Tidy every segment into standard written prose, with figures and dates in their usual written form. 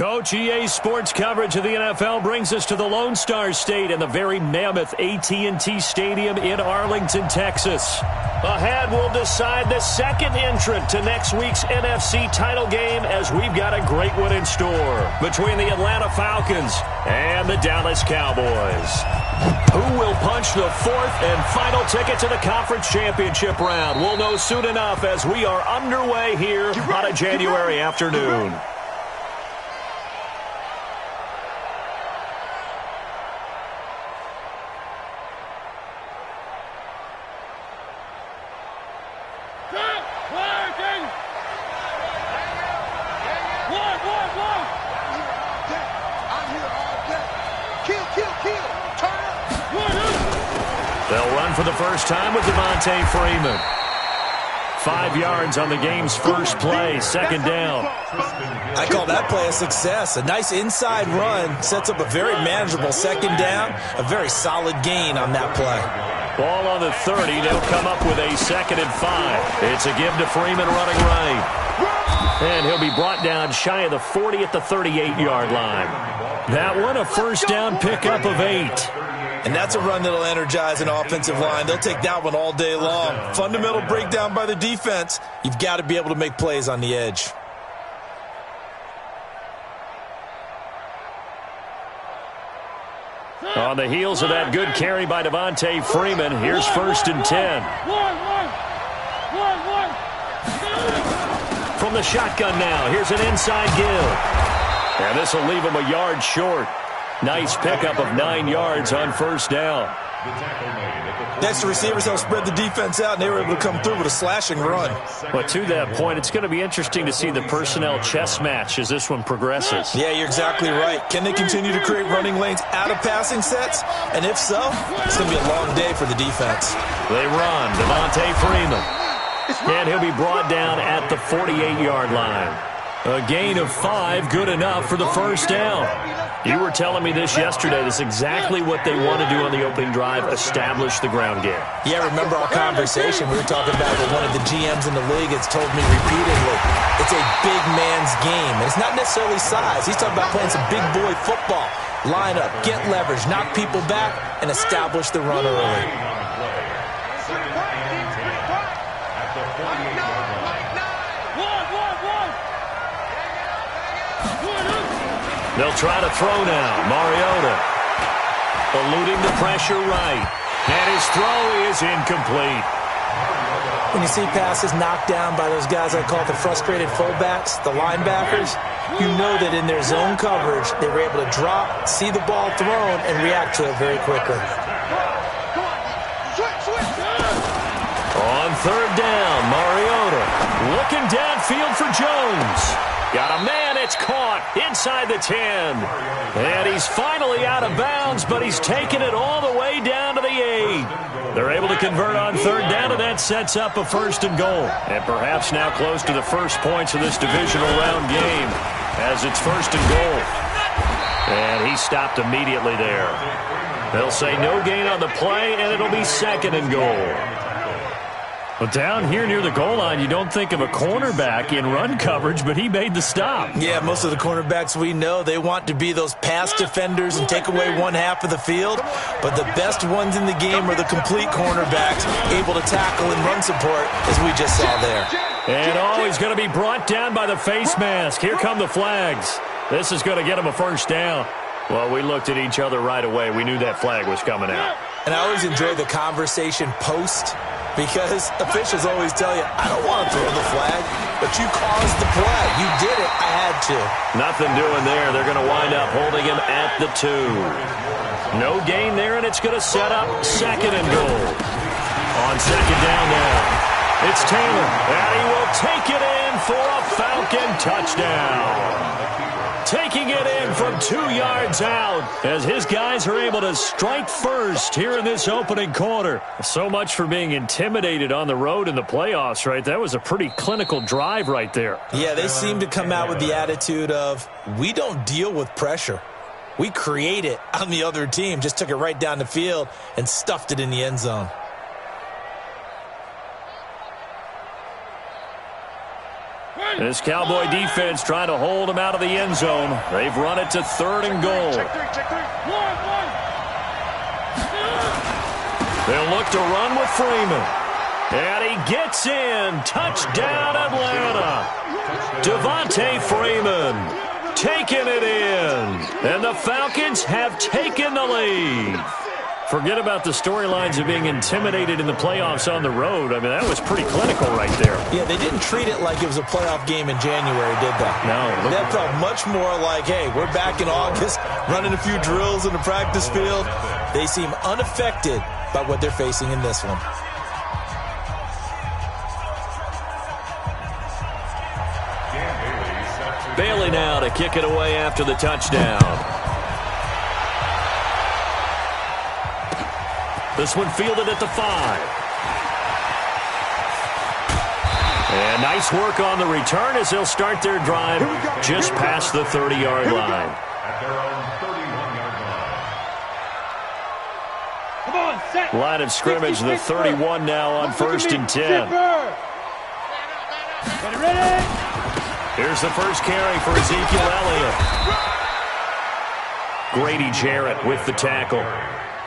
Coach, EA Sports coverage of the NFL brings us to the Lone Star State and the very mammoth AT&T Stadium in Arlington, Texas. Ahead, we'll decide the second entrant to next week's NFC title game as we've got a great one in store between the Atlanta Falcons and the Dallas Cowboys. Who will punch the fourth and final ticket to the conference championship round? We'll know soon enough as we are underway here on a January afternoon. They'll run for the first time with Devontae Freeman. 5 yards on the game's first play, second down. I call that play a success. A nice inside run sets up a very manageable second down. A very solid gain on that play. Ball on the 30. They'll come up with a 2nd and 5. It's a give to Freeman running right. And he'll be brought down shy of the 40 at the 38-yard line. That one a first down pickup of 8. And that's a run that'll energize an offensive line. They'll take that one all day long. Fundamental breakdown by the defense. You've got to be able to make plays on the edge. On the heels of that good carry by Devontae Freeman, here's 1st and 10. From the shotgun now, here's an inside give. And this will leave him a yard short. Nice pickup of 9 yards on first down. Next, the receivers help spread the defense out, and they were able to come through with a slashing run. But to that point, it's going to be interesting to see the personnel chess match as this one progresses. Yeah, you're exactly right. Can they continue to create running lanes out of passing sets? And if so, it's going to be a long day for the defense. They run. Devontae Freeman. And he'll be brought down at the 48-yard line. A gain of 5, good enough for the first down. You were telling me this yesterday. This is exactly what they want to do on the opening drive, establish the ground game. Yeah, remember our conversation. We were talking about what one of the GMs in the league has told me repeatedly. It's a big man's game, and it's not necessarily size. He's talking about playing some big boy football. Line up, get leverage, knock people back, and establish the run early. They'll try to throw now. Mariota eluding the pressure right. And his throw is incomplete. When you see passes knocked down by those guys I call the frustrated fullbacks, the linebackers, you know that in their zone coverage, they were able to drop, see the ball thrown, and react to it very quickly. On third down, Mariota looking downfield for Jones. Got a man, it's caught inside the 10. And he's finally out of bounds, but he's taken it all the way down to the 8. They're able to convert on third down, and that sets up a 1st and goal. And perhaps now close to the first points of this divisional round game as it's 1st and goal. And he stopped immediately there. They'll say no gain on the play, and it'll be 2nd and goal. But down here near the goal line, you don't think of a cornerback in run coverage, but he made the stop. Yeah, most of the cornerbacks we know, they want to be those pass defenders and take away one half of the field. But the best ones in the game are the complete cornerbacks, able to tackle and run support, as we just saw there. And he's going to be brought down by the face mask. Here come the flags. This is going to get him a first down. Well, we looked at each other right away. We knew that flag was coming out. And I always enjoy the conversation post, because officials always tell you, I don't want to throw the flag, but you caused the play. You did it. I had to. Nothing doing there. They're going to wind up holding him at the 2. No gain there, and it's going to set up 2nd and goal. On 2nd down now, it's Taylor, and he will take it in for a Falcon touchdown. Taking it in from 2 yards out as his guys are able to strike first here in this opening quarter. So much for being intimidated on the road in the playoffs, right? That was a pretty clinical drive right there. Yeah, they seem to come out with the attitude of, we don't deal with pressure. We create it on the other team. Just took it right down the field and stuffed it in the end zone. This Cowboy defense trying to hold him out of the end zone. They've run it to 3rd and goal. They'll look to run with Freeman. And he gets in. Touchdown, Atlanta. Devontae Freeman taking it in. And the Falcons have taken the lead. Forget about the storylines of being intimidated in the playoffs on the road. I mean, that was pretty clinical right there. Yeah, they didn't treat it like it was a playoff game in January, did they? No. That felt much more like, hey, we're back in August, running a few drills in the practice field. They seem unaffected by what they're facing in this one. Bailey now to kick it away after the touchdown. This one fielded at the 5. And nice work on the return as they'll start their drive just past the 30-yard line. At their own 31-yard line. Come on, set. Line of scrimmage, the 31 now on 1st and 10. Ready? Here's the first carry for Ezekiel Elliott. Grady Jarrett with the tackle.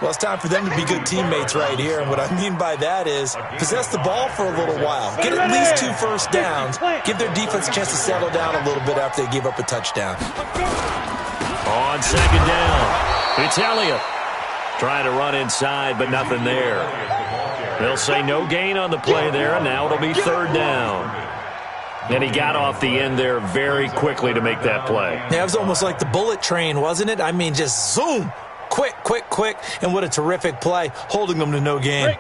Well, it's time for them to be good teammates right here. And what I mean by that is possess the ball for a little while. Get at least 2 first downs. Give their defense a chance to settle down a little bit after they give up a touchdown. On 2nd down, it's Elliott. Trying to run inside, but nothing there. They'll say no gain on the play there, and now it'll be 3rd down. And he got off the end there very quickly to make that play. Yeah, it was almost like the bullet train, wasn't it? I mean, just zoom. Quick, quick, quick. And what a terrific play, holding them to no gain. You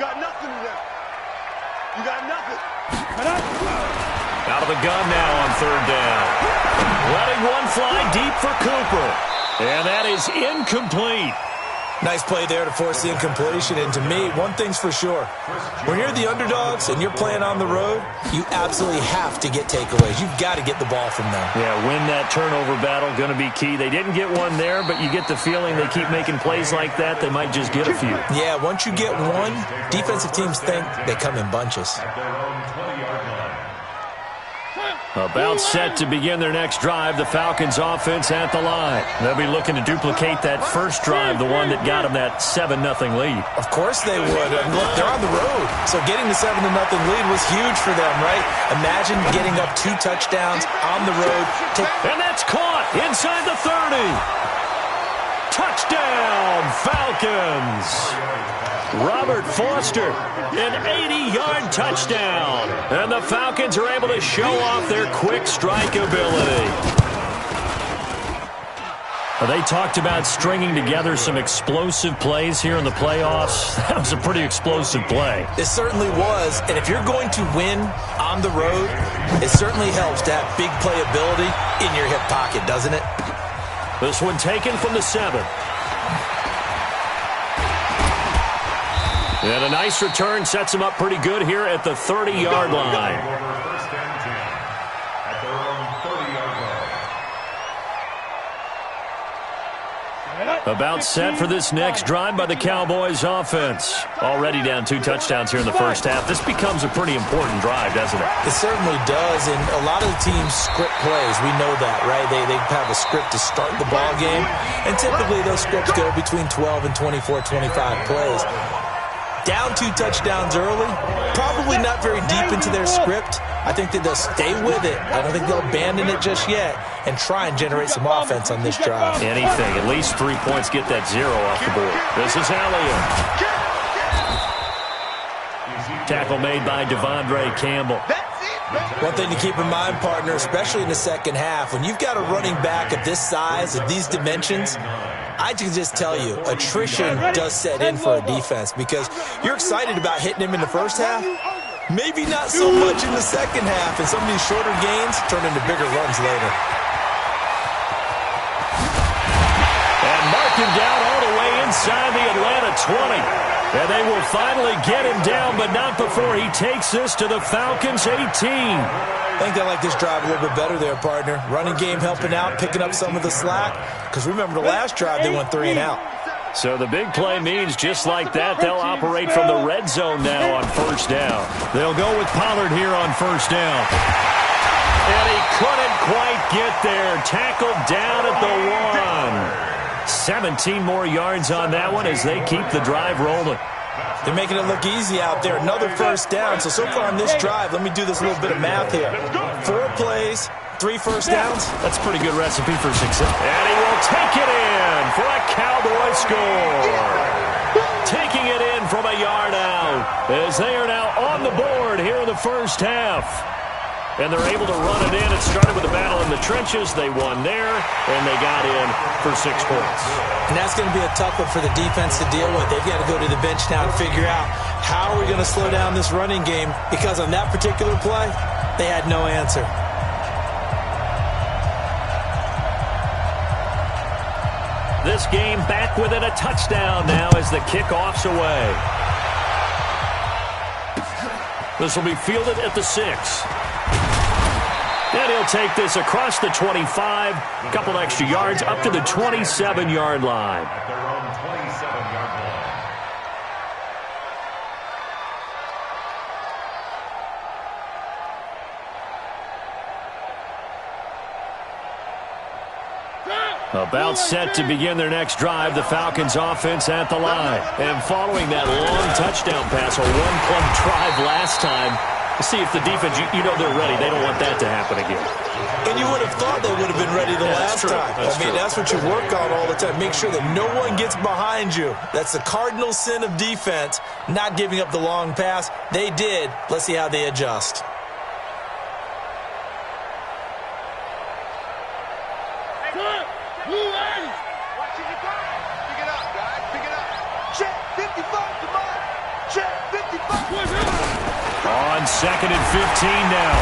got nothing today. You got nothing. Out of the gun now on 3rd down. Letting one fly deep for Cooper. And that is incomplete. Nice play there to force the incompletion. And to me, one thing's for sure. When you're the underdogs and you're playing on the road, you absolutely have to get takeaways. You've got to get the ball from them. Yeah, win that turnover battle, going to be key. They didn't get one there, but you get the feeling they keep making plays like that, they might just get a few. Yeah, once you get one, defensive teams think they come in bunches. About set to begin their next drive, the Falcons offense at the line. They'll be looking to duplicate that first drive, the one that got them that 7-0 lead. Of course they would. And look, they're on the road. So getting the 7-0 lead was huge for them, right? Imagine getting up 2 touchdowns on the road. And that's caught inside the 30. Touchdown, Falcons. Robert Foster, an 80-yard touchdown. And the Falcons are able to show off their quick strike ability. They talked about stringing together some explosive plays here in the playoffs. That was a pretty explosive play. It certainly was. And if you're going to win on the road, it certainly helps to have big playability in your hip pocket, doesn't it? This one taken from the 7. And a nice return sets him up pretty good here at the 30-yard line. About set for this next drive by the Cowboys offense. Already down 2 touchdowns here in the first half. This becomes a pretty important drive, doesn't it? It certainly does, and a lot of the teams script plays. We know that, right? They have a script to start the ball game, and typically those scripts go between 12 and 24, 25 plays. Down 2 touchdowns early, probably not very deep into their script. I think that they'll stay with it. I don't think they'll abandon it just yet and try and generate some offense on this drive. Anything, at least 3 points, get that 0 off the board. This is Elliott. Tackle made by Devondre Campbell. One thing to keep in mind, partner, especially in the second half, when you've got a running back of this size, of these dimensions, I can just tell you, attrition does set in for a defense because you're excited about hitting him in the first half. Maybe not so much in the second half, and some of these shorter gains turn into bigger runs later. And mark him down all the way inside the Atlanta 20. And they will finally get him down, but not before he takes this to the Falcons 18. I think they like this drive a little bit better there, partner. Running game helping out, picking up some of the slack. Because remember, the last drive, they went 3 and out. So the big play means just like that, they'll operate from the red zone now on first down. They'll go with Pollard here on first down. And he couldn't quite get there. Tackled down at the 1. 17 more yards on that one as they keep the drive rolling. They're making it look easy out there. Another first down. So far on this drive, let me do this little bit of math here. 4 plays, 3 first downs. That's a pretty good recipe for success. And he will take it in for a Cowboy score. Taking it in from a yard out as they are now on the board here in the first half. And they're able to run it in. It started with a battle in the trenches. They won there, and they got in for 6 points. And that's going to be a tough one for the defense to deal with. They've got to go to the bench now and figure out how are we going to slow down this running game, because on that particular play, they had no answer. This game back within a touchdown now as the kickoff's away. This will be fielded at the 6. And he'll take this across the 25, a couple extra yards up to the 27-yard line. About set to begin their next drive, the Falcons offense at the line. And following that long touchdown pass, a one-play drive last time, see if the defense, you know they're ready. They don't want that to happen again. And you would have thought they would have been ready the last time. That's what you work on all the time. Make sure that no one gets behind you. That's the cardinal sin of defense, not giving up the long pass. They did. Let's see how they adjust. On 2nd and 15 now.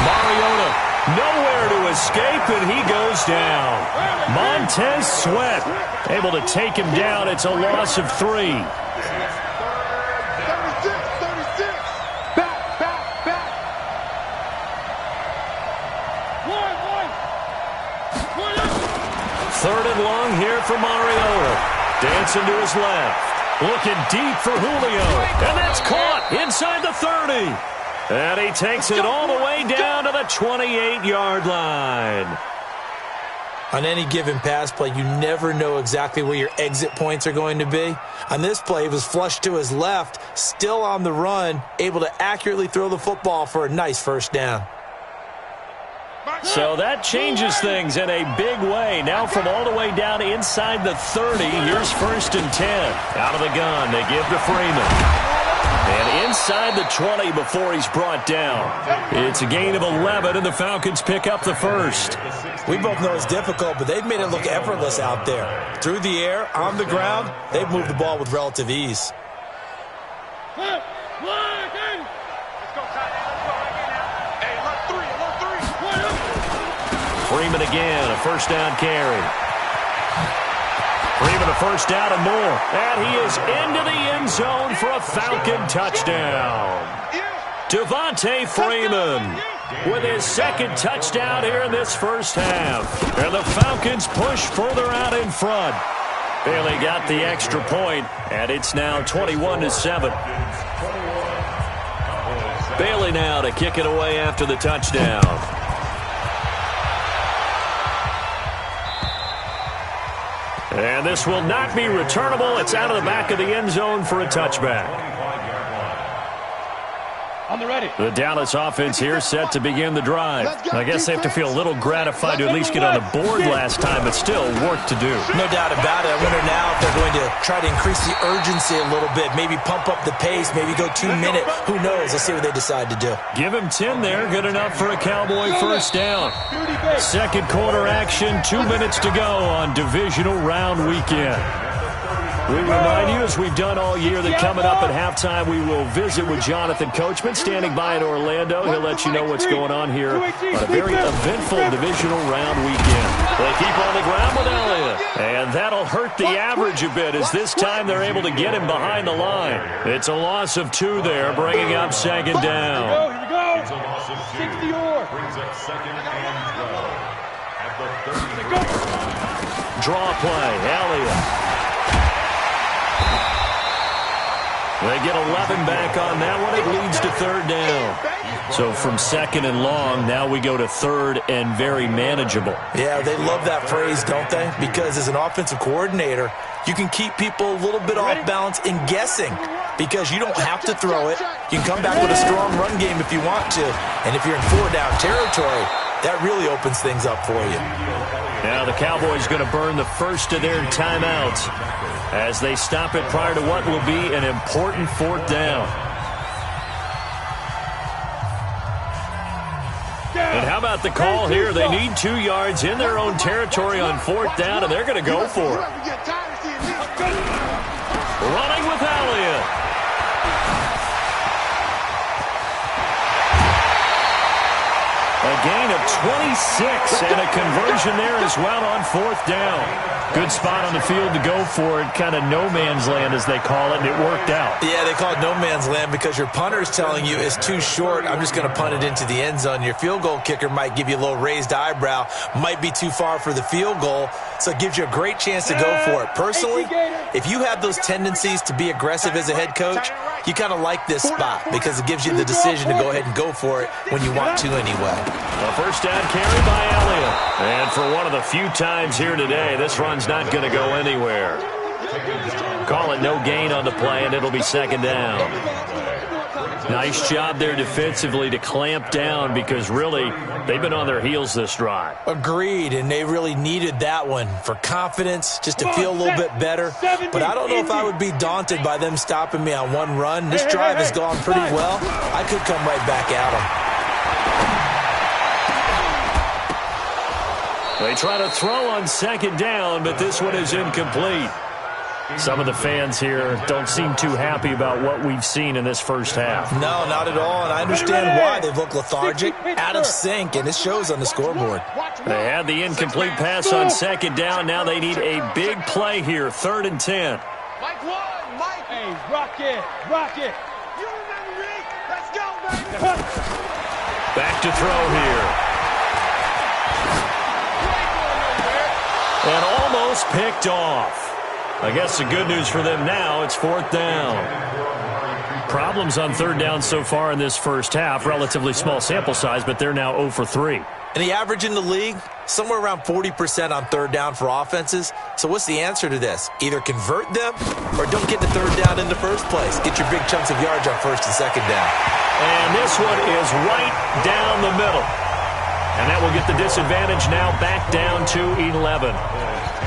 Mariota nowhere to escape, and he goes down. Montez Sweat able to take him down. It's a loss of 3. 36. Back. 3rd and long here for Mariota. Dancing to his left. Looking deep for Julio. And that's caught inside the 30. And he takes it all the way down to the 28-yard line. On any given pass play, you never know exactly where your exit points are going to be. On this play, he was flushed to his left, still on the run, able to accurately throw the football for a nice first down. So that changes things in a big way. Now from all the way down inside the 30, here's 1st and 10. Out of the gun, they give to Freeman. And inside the 20 before he's brought down. It's a gain of 11, and the Falcons pick up the first. We both know it's difficult, but they've made it look effortless out there. Through the air, on the ground, they've moved the ball with relative ease. Freeman again, a first down carry. Freeman a first down and more. And he is into the end zone for a Falcon touchdown. Devontae Freeman with his 2nd touchdown here in this first half. And the Falcons push further out in front. Bailey got the extra point, and it's now 21-7. Bailey now to kick it away after the touchdown. And this will not be returnable. It's out of the back of the end zone for a touchback. On the ready. The Dallas offense here set to begin the drive. I guess they have to feel a little gratified to at least get on the board last time, but still work to do. No doubt about it. I wonder now if they're going to try to increase the urgency a little bit, maybe pump up the pace, maybe go 2-minute. Who knows? Let's see what they decide to do. Give him 10 there. Good enough for a Cowboy first down. 2nd quarter action, 2 minutes to go on divisional round weekend. We remind you, as we've done all year, that coming up at halftime, we will visit with Jonathan Coachman, standing by in Orlando. He'll let you know what's going on here on a very eventful divisional round weekend. They keep on the ground with Elliott, and that'll hurt the average a bit, as this time they're able to get him behind the line. It's a loss of 2 there, bringing up 2nd down. Here we go. 60-yard. Draw play, Elliott. They get 11 back on that one. It leads to third down. So from second and long, now we go to third and very manageable. Yeah, they love that phrase, don't they? Because as an offensive coordinator, you can keep people a little bit off balance in guessing because you don't have to throw it. You can come back with a strong run game if you want to. And if you're in four-down territory, that really opens things up for you. Now the Cowboys going to burn the first of their timeouts as they stop it prior to what will be an important fourth down. And how about the call here? They need 2 yards in their own territory on fourth down, and they're going to go for it. Running with Elliott. A gain of 26 and a conversion there as well on fourth down. Good spot on the field to go for it. Kind of no man's land, as they call it, and it worked out. Yeah, they call it no man's land because your punter is telling you it's too short. I'm just going to punt it into the end zone. Your field goal kicker might give you a little raised eyebrow. Might be too far for the field goal, so it gives you a great chance to go for it. Personally, if you have those tendencies to be aggressive as a head coach, you kind of like this spot because it gives you the decision to go ahead and go for it when you want to anyway. A first down carry by Elliott. And for one of the few times here today, this run's not going to go anywhere. Call it no gain on the play, and it'll be second down. Nice job there defensively to clamp down because really they've been on their heels this drive. Agreed, and they really needed that one for confidence, just to feel a little bit better. But I don't know if I would be daunted by them stopping me on one run. This drive has gone pretty well. I could come right back at them. They try to throw on second down, but this one is incomplete. Some of the fans here don't seem too happy about what we've seen in this first half. No, not at all, and I understand why. They've looked lethargic, out of sync, and it shows on the scoreboard. They had the incomplete pass on second down. Now they need a big play here, 3rd and 10. Mike one, Mike. Hey, rock it, rock it. You remember me? Let's go, baby. Back to throw here. And almost picked off. I guess the good news for them now, it's 4th down. Problems on 3rd down so far in this first half. Relatively small sample size, but they're now 0 for 3. And the average in the league, somewhere around 40% on 3rd down for offenses. So what's the answer to this? Either convert them or don't get the 3rd down in the first place. Get your big chunks of yards on 1st and 2nd down. And this one is right down the middle. And that will get the disadvantage now back down to 11.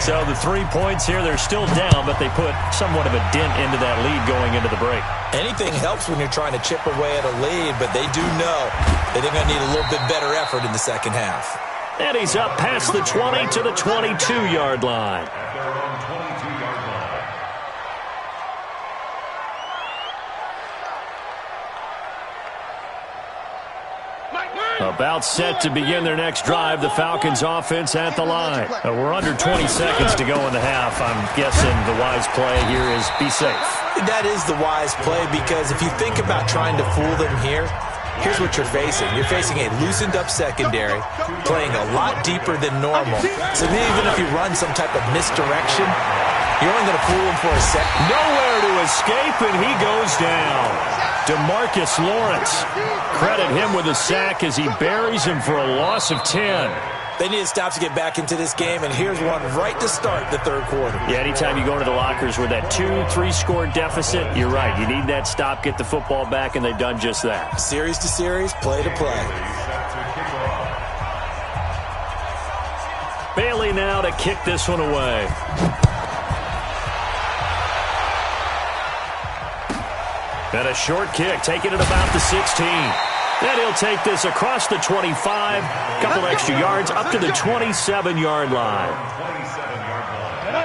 So the 3 points here, they're still down, but they put somewhat of a dent into that lead going into the break. Anything helps when you're trying to chip away at a lead, but they do know that they're going to need a little bit better effort in the second half. And he's up past the 20 to the 22-yard line. About set to begin their next drive, the Falcons offense at the line. We're under 20 seconds to go in the half. I'm guessing the wise play here is be safe. That is the wise play because if you think about trying to fool them here, here's what you're facing. You're facing a loosened up secondary, playing a lot deeper than normal. So even if you run some type of misdirection, you're only going to fool them for a second. Nowhere to escape, and he goes down. DeMarcus Lawrence, credit him with a sack as he buries him for a loss of 10. They need to stop to get back into this game, and here's one right to start the 3rd quarter. Yeah, anytime you go into the lockers with that 2-3 score deficit, you're right. You need that stop, get the football back, and they've done just that. Series to series, play to play. Bailey now to kick this one away. And a short kick, taking it about the 16. Then he'll take this across the 25, couple extra yards, up to the 27-yard line.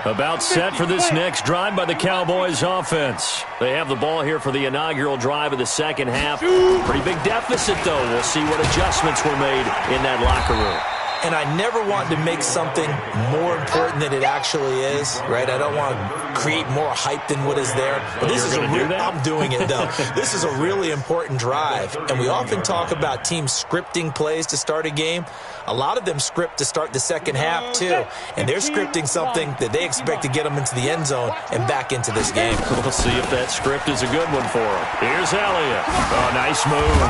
About set for this next drive by the Cowboys offense. They have the ball here for the inaugural drive of the second half. Pretty big deficit, though. We'll see what adjustments were made in that locker room. and I never want to make something more important than it actually is, right? I don't want to create more hype than what is there. But this is I'm doing it, though. This is a really important drive, and we often talk about teams scripting plays to start a game. A lot of them script to start the second half, too, and they're scripting something that they expect to get them into the end zone and back into this game. We'll see if that script is a good one for him. Here's Elliott. Oh, nice move.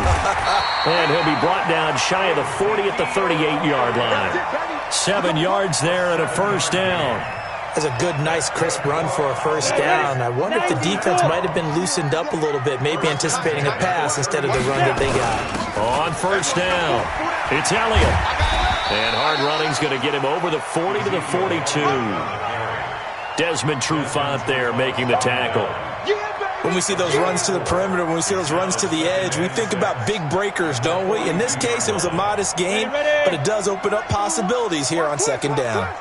And he'll be brought down shy of the 40 at the 38-yard line. 7 yards there and a first down. That's a good, nice, crisp run for a first down. I wonder if the defense might have been loosened up a little bit, maybe anticipating a pass instead of the run that they got. On first down, it's Elliott. And hard running's going to get him over the 40 to the 42. Desmond Trufant there making the tackle. When we see those runs to the perimeter, when we see those runs to the edge, we think about big breakers, don't we? In this case, it was a modest game, but it does open up possibilities here on second down.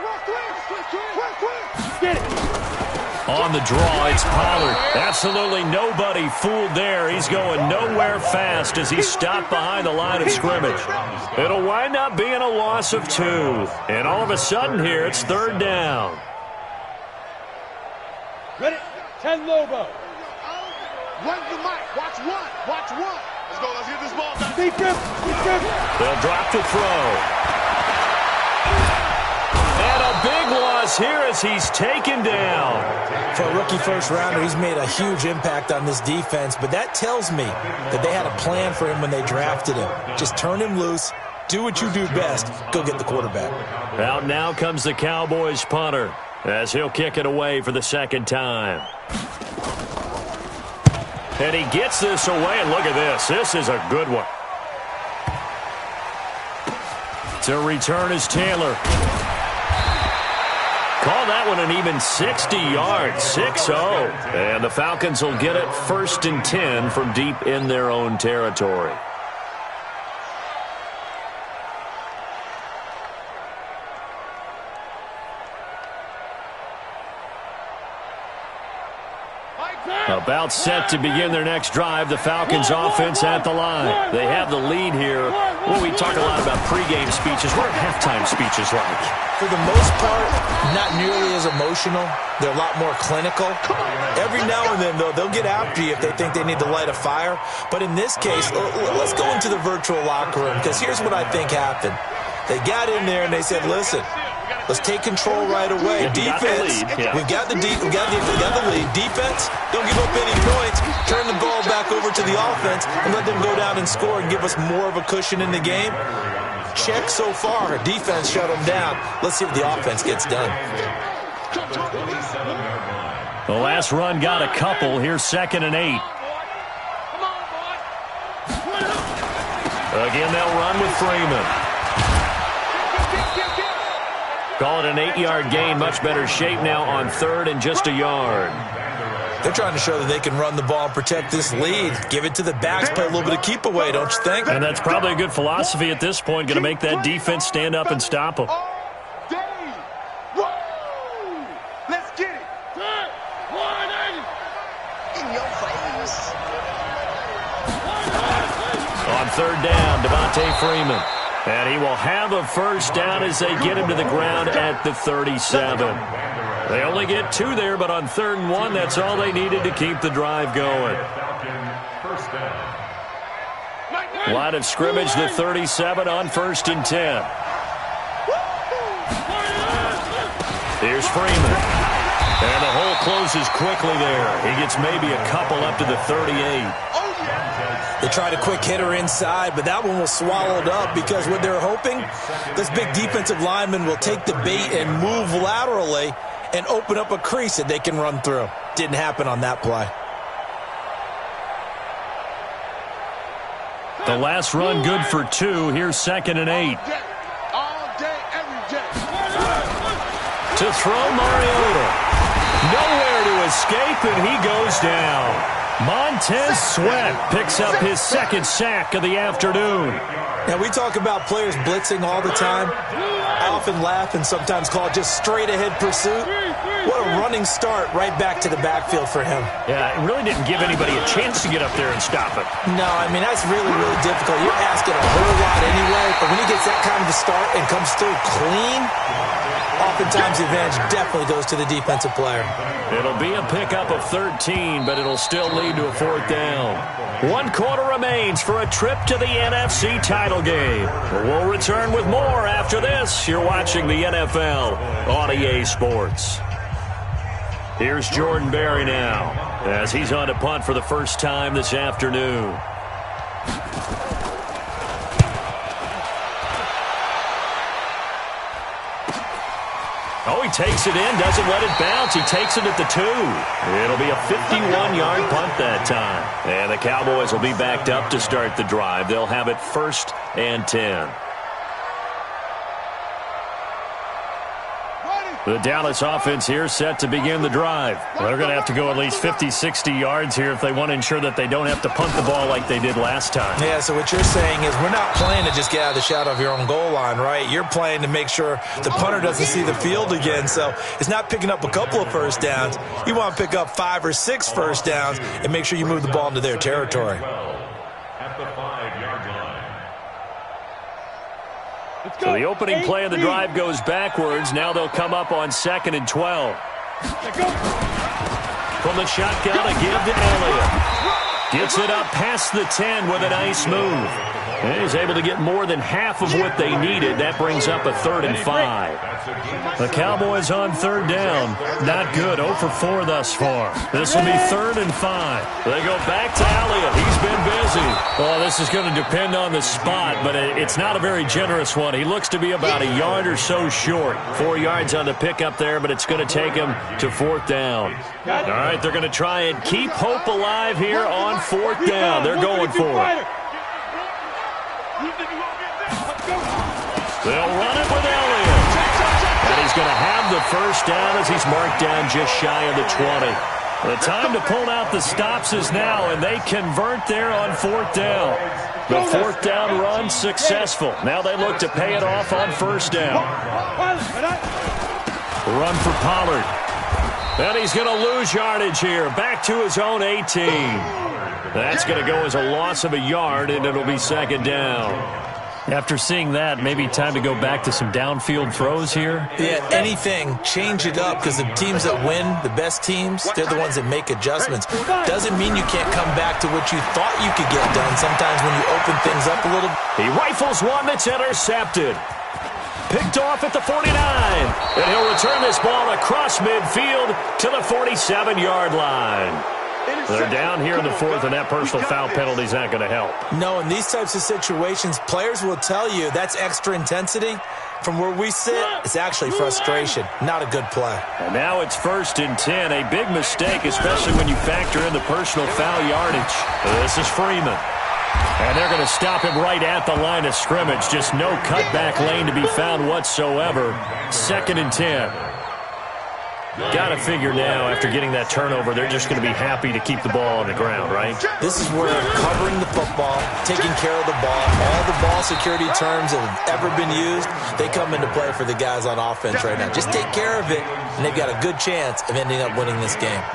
On the draw, it's Pollard. Absolutely nobody fooled there. He's going nowhere fast as he's stopped behind the line of scrimmage. It'll wind up being a loss of 2. And all of a sudden here, it's third down. Ready? 10 Lobo. Run the mic. Watch one. Watch one. Let's go. Let's get this ball back. Deep grip. Deep grip. They'll drop to throw. And a big loss here as he's taken down. For a rookie first-rounder, he's made a huge impact on this defense, but that tells me that they had a plan for him when they drafted him. Just turn him loose, do what you do best, go get the quarterback. Out now comes the Cowboys punter as he'll kick it away for the second time. And he gets this away, and look at this. This is a good one. To return is Taylor. Call that one an even 60 yards, 6-0. And the Falcons will get it 1st and 10 from deep in their own territory. About set to begin their next drive. The Falcons offense at the line. They have the lead here. Well, we talk a lot about pregame speeches. What are halftime speeches like? For the most part, not nearly as emotional. They're a lot more clinical. Every now and then, though, they'll get after you if they think they need to light a fire. But in this case, let's go into the virtual locker room, because here's what I think happened. They got in there and they said, listen, let's take control right away. Defense, we got the lead. Defense, don't give up any points. Turn the ball back over to the offense and let them go down and score and give us more of a cushion in the game. Check so far. Defense shut them down. Let's see if the offense gets done. The last run got a couple. Here's 2nd and 8. Again, they'll run with Freeman. Call it an 8-yard gain. Much better shape now on 3rd and just a yard. They're trying to show that they can run the ball and protect this lead. Give it to the backs, play a little bit of keep away, don't you think? And that's probably a good philosophy at this point. Going to make that defense stand up and stop them. Let's get it. In your face. On 3rd down, Devontae Freeman. And he will have a first down as they get him to the ground at the 37. They only get 2 there, but on 3rd and 1, that's all they needed to keep the drive going. Line of scrimmage, the 37 on 1st and 10. Here's Freeman. And the hole closes quickly there. He gets maybe a couple up to the 38. They tried a quick hitter inside, but that one was swallowed up because what they're hoping, this big defensive lineman will take the bait and move laterally and open up a crease that they can run through. Didn't happen on that play. The last run good for 2. Here's 2nd and 8. All day, every day. To throw Mariota. Nowhere to escape, and he goes down. Montez Sweat picks up his second sack of the afternoon. Now, we talk about players blitzing all the time. I often laugh and sometimes call it just straight-ahead pursuit. What a running start right back to the backfield for him. Yeah, it really didn't give anybody a chance to get up there and stop it. No, I mean, that's really, really difficult. You're asking a whole lot anyway, but when he gets that kind of a start and comes through clean, oftentimes the advantage definitely goes to the defensive player. It'll be a pickup of 13, but it'll still lead to a fourth down. 1 quarter remains for a trip to the NFC title game. We'll return with more after this. You're watching the NFL on EA Sports. Here's Jordan Berry now as he's on to punt for the first time this afternoon. Oh, he takes it in, doesn't let it bounce. He takes it at the 2. It'll be a 51-yard punt that time. And the Cowboys will be backed up to start the drive. They'll have it 1st and 10. The Dallas offense here set to begin the drive. They're going to have to go at least 50, 60 yards here if they want to ensure that they don't have to punt the ball like they did last time. Yeah, so what you're saying is we're not playing to just get out of the shadow of your own goal line, right? You're playing to make sure the punter doesn't see the field again. So it's not picking up a couple of first downs. You want to pick up 5 or 6 first downs and make sure you move the ball into their territory. At the 5-yard line. So the opening play of the drive goes backwards. Now they'll come up on 2nd and 12. From the shotgun, a give to Elliott. Gets it up past the 10 with a nice move. And he's able to get more than half of what they needed. That brings up a 3rd and 5. The Cowboys on 3rd down. Not good. 0 for 4 thus far. This will be 3rd and 5. They go back to Elliott. He's been busy. Well, this is going to depend on the spot, but it's not a very generous one. He looks to be about a yard or so short. 4 yards on the pickup there, but it's going to take him to 4th down. All right, they're going to try and keep hope alive here on 4th down. They're going for it. They'll run it with Elliott. And he's going to have the first down as he's marked down just shy of the 20. The time to pull out the stops is now, and they convert there on 4th down. The 4th down run successful. Now they look to pay it off on 1st down. Run for Pollard. And he's going to lose yardage here. Back to his own 18. That's going to go as a loss of a yard, and it'll be 2nd down. After seeing that, maybe time to go back to some downfield throws here. Yeah, anything. Change it up because the teams that win, the best teams, they're the ones that make adjustments. Doesn't mean you can't come back to what you thought you could get done. Sometimes when you open things up a little. He rifles one that's intercepted. Picked off at the 49. And he'll return this ball across midfield to the 47-yard line. They're down here in the 4th, and that personal foul penalty is not going to help. No, in these types of situations, players will tell you that's extra intensity. From where we sit, it's actually frustration. Not a good play. And now it's 1st and 10. A big mistake, especially when you factor in the personal foul yardage. This is Freeman. And they're going to stop him right at the line of scrimmage. Just no cutback lane to be found whatsoever. 2nd and 10. Got to figure now, after getting that turnover, they're just going to be happy to keep the ball on the ground, right? This is where covering the football, taking care of the ball, all the ball security terms that have ever been used, they come into play for the guys on offense right now. Just take care of it, and they've got a good chance of ending up winning this game.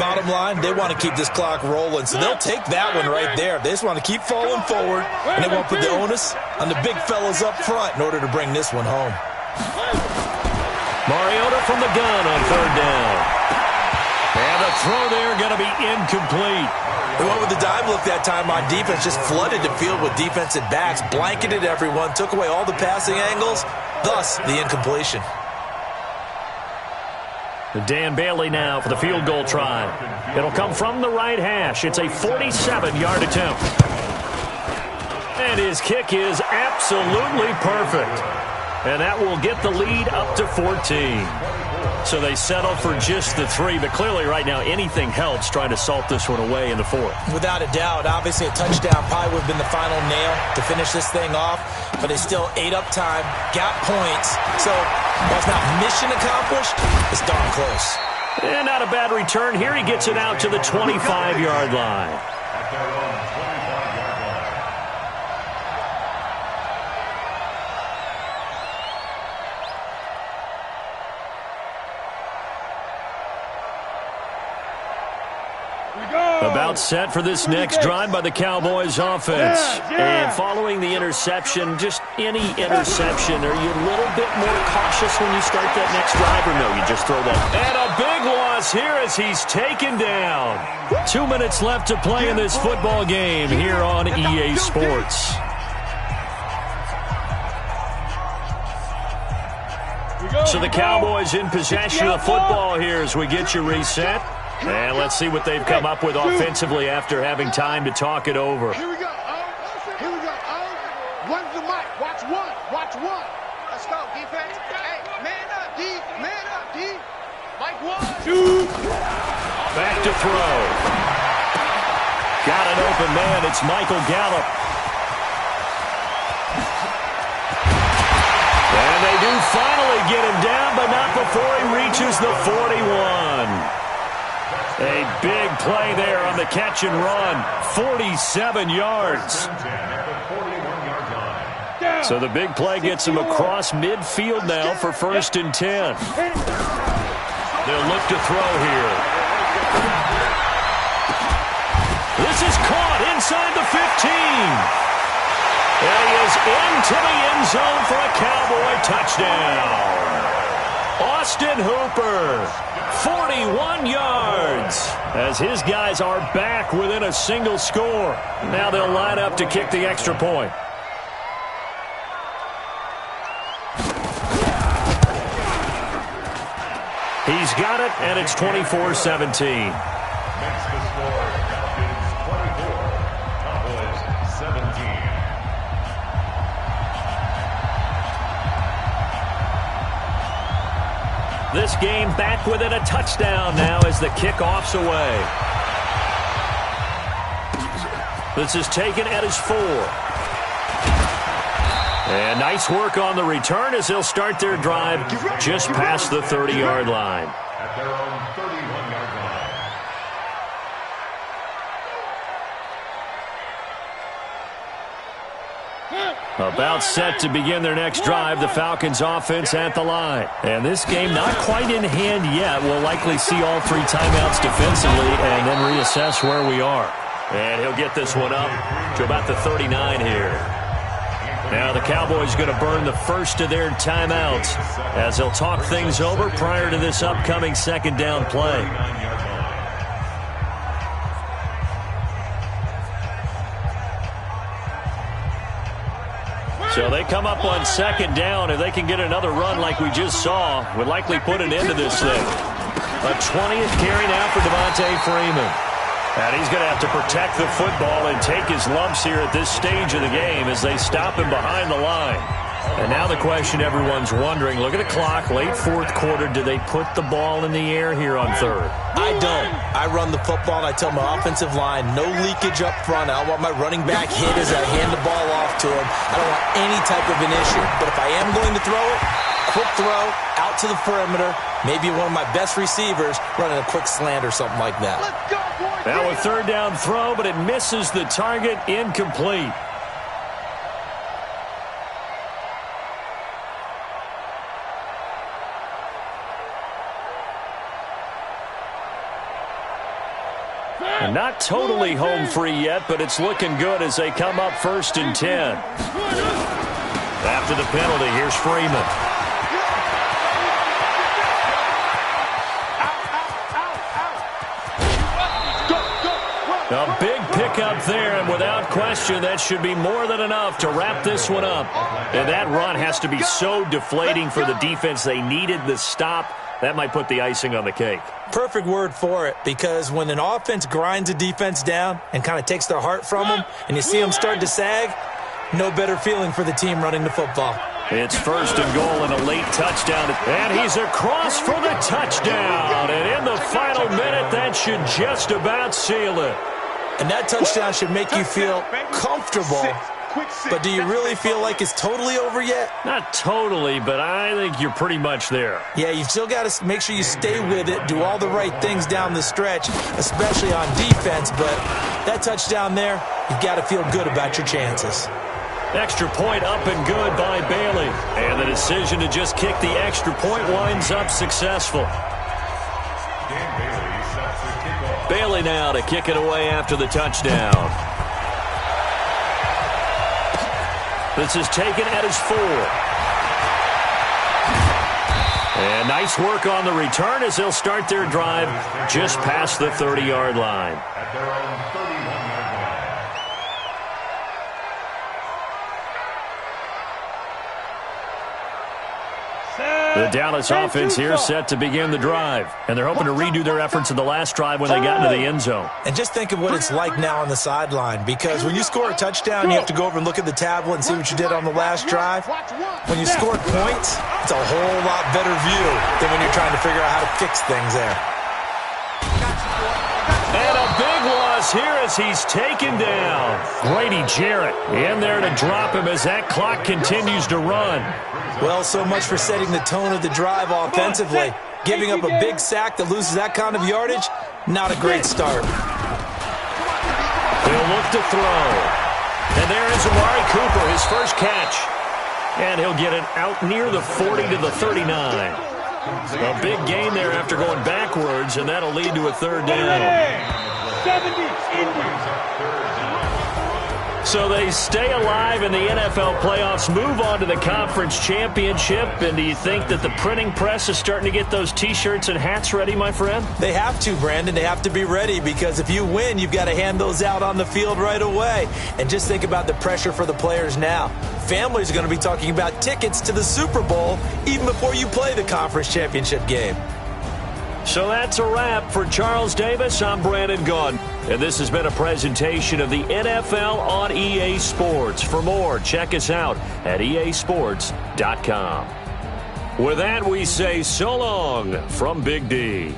Bottom line, they want to keep this clock rolling, so they'll take that one right there. They just want to keep falling forward, and they want to put the onus on the big fellas up front in order to bring this one home. Mariota from the gun on 3rd down. And the throw there going to be incomplete. They went with the dime look that time on defense, just flooded the field with defensive backs, blanketed everyone, took away all the passing angles, thus the incompletion. Dan Bailey now for the field goal try. It'll come from the right hash. It's a 47-yard attempt. And his kick is absolutely perfect. And that will get the lead up to 14. So they settle for just the 3, but clearly right now anything helps trying to salt this one away in the 4th. Without a doubt, obviously a touchdown probably would have been the final nail to finish this thing off, but they still ate up time, got points. So while it's not mission accomplished, it's darn close. And not a bad return here. He gets it out to the 25-yard line. At their own 25-yard line. About set for this next drive by the Cowboys offense. And following the interception, just any interception, are you a little bit more cautious when you start that next drive, or no, you just throw that? And a big loss here as he's taken down. 2 minutes left to play in this football game here on EA Sports. So the Cowboys in possession of the football here as we get you reset. And let's see what they've come up with offensively after having time to talk it over. Here we go. Here we go. Run the mic. Watch one. Watch one. Let's go, defense. Hey, man up, D. Man up, D. Mike one. Two. Back to throw. Got an open man. It's Michael Gallup. And they do finally get him down, but not before he reaches the 41. A big play there on the catch and run. 47 yards. So the big play gets him across midfield now for 1st and 10. They'll look to throw here. This is caught inside the 15. And he is into the end zone for a Cowboy touchdown. Austin Hooper, 41 yards, as his guys are back within a single score. Now they'll line up to kick the extra point. He's got it, and it's 24-17. Makes the score Falcons 24, Cowboys 17. This game back within a touchdown now as the kickoff's away. This is taken at his 4. And nice work on the return as they'll start their drive just past the 30-yard line. At their own 31-yard line. About set to begin their next drive, the Falcons offense at the line. And this game not quite in hand yet. We'll likely see all 3 timeouts defensively and then reassess where we are. And he'll get this one up to about the 39 here. Now the Cowboys going to burn the first of their timeouts as they'll talk things over prior to this upcoming 2nd down play. So they come up on 2nd down. If they can get another run like we just saw, would likely put an end to this thing. A 20th carry now for Devontae Freeman. And he's going to have to protect the football and take his lumps here at this stage of the game as they stop him behind the line. And now the question everyone's wondering, look at the clock, late 4th quarter, do they put the ball in the air here on 3rd? I don't. I run the football, and I tell my offensive line, no leakage up front. I don't want my running back hit as I hand the ball off to him. I don't want any type of an issue. But if I am going to throw it, quick throw, out to the perimeter, maybe one of my best receivers running a quick slant or something like that. Now a 3rd down throw, but it misses the target, incomplete. And not totally home free yet, but it's looking good as they come up 1st and 10. After the penalty, here's Freeman. A big pickup there, and without question, that should be more than enough to wrap this one up. And that run has to be so deflating for the defense. They needed the stop. That might put the icing on the cake. Perfect word for it, because when an offense grinds a defense down and kind of takes their heart from them, and you see them start to sag, no better feeling for the team running the football. It's 1st and goal and a late touchdown. And he's across for the touchdown. And in the final minute, that should just about seal it. And that touchdown should make you feel comfortable But do you really feel like it's totally over yet? Not totally, but I think you're pretty much there. Yeah, you've still got to make sure you stay with it, do all the right things down the stretch, especially on defense. But that touchdown there, you've got to feel good about your chances. Extra point up and good by Bailey. And the decision to just kick the extra point winds up successful. Bailey now to kick it away after the touchdown. This is taken at his 4. And nice work on the return as they'll start their drive just past the 30-yard line. At their own 31-yard line. The Dallas offense here set to begin the drive. And they're hoping to redo their efforts in the last drive when they got into the end zone. And just think of what it's like now on the sideline, because when you score a touchdown, you have to go over and look at the tablet and see what you did on the last drive. When you score points, it's a whole lot better view than when you're trying to figure out how to fix things there. And a big loss here as he's taken down. Grady Jarrett in there to drop him as that clock continues to run. Well, so much for setting the tone of the drive offensively. Giving up a big sack that loses that kind of yardage, not a great start. He'll look to throw. And there is Amari Cooper, his first catch. And he'll get it out near the 40 to the 39. A big gain there after going backwards, and that'll lead to a third down. 70, So they stay alive in the NFL playoffs, move on to the conference championship. And do you think that the printing press is starting to get those T-shirts and hats ready, my friend? They have to, Brandon. They have to be ready, because if you win, you've got to hand those out on the field right away. And just think about the pressure for the players now. Families are going to be talking about tickets to the Super Bowl even before you play the conference championship game. So that's a wrap. For Charles Davis, I'm Brandon Gaudin. And this has been a presentation of the NFL on EA Sports. For more, check us out at easports.com. With that, we say so long from Big D.